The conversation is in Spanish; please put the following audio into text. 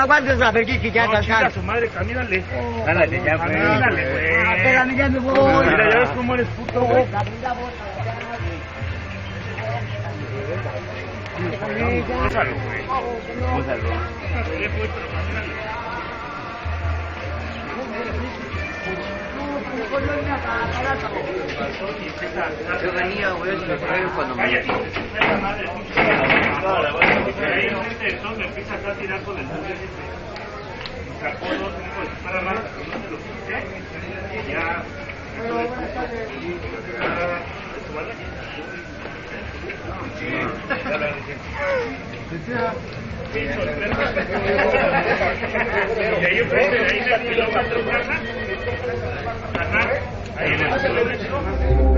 aguantes a ver que ya No, chinga su madre, camínale. Ándale, ya, güey. Camínale, güey. Espérame, ya me voy. Mira, ya ves cómo eres puto, güey. Úsalo, güey. Úsalo. Yo venía, güey, cuando me... Cállate, esa madre, pinche. Ahí no gente del sol me empieza acá a tirar con el dulce. Sacó dos hijos de para más, no se los quité. Y ya. Y ahí enfrente, ahí en el kilómetro, ajá, ahí en el kilómetro.